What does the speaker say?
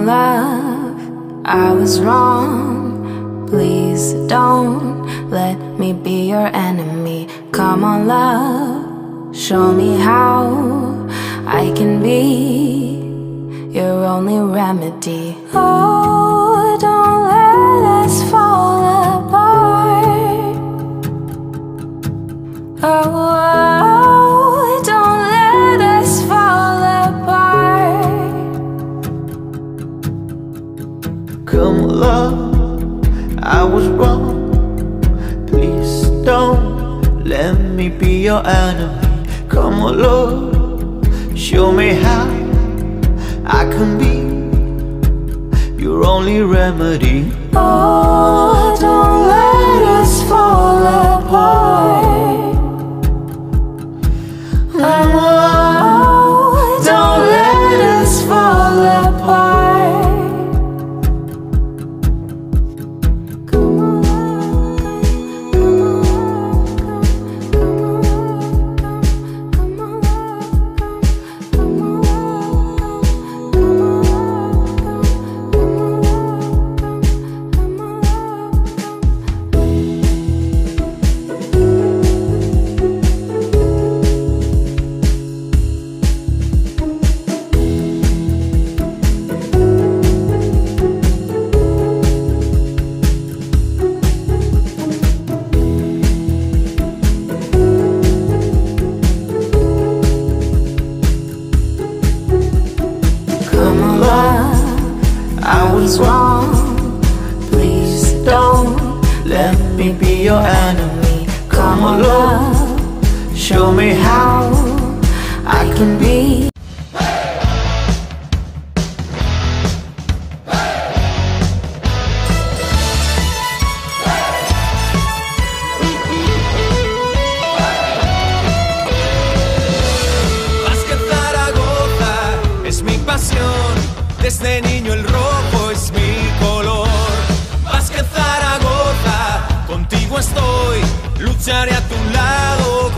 on, love, I was wrong. Please don't let me be your enemy. Come on, love, show me how I can be your only remedy. Oh, don't let us fall apart. Oh, don't let us fall apart. Come on, love, I was wrong. Please don't let me be your enemy. Come on, love, show me how I can be your only remedy. Oh, don't let us fall apart. Oh, don't let us fall apart. Come on, come on, come on, I was wrong. Please don't let me be your enemy. Come on, love, show me how I can be. Básquet Zaragoza es mi pasión. Desde niño el rojo es mi color. Básquet Zaragoza, contigo estoy, lucharé a tu lado.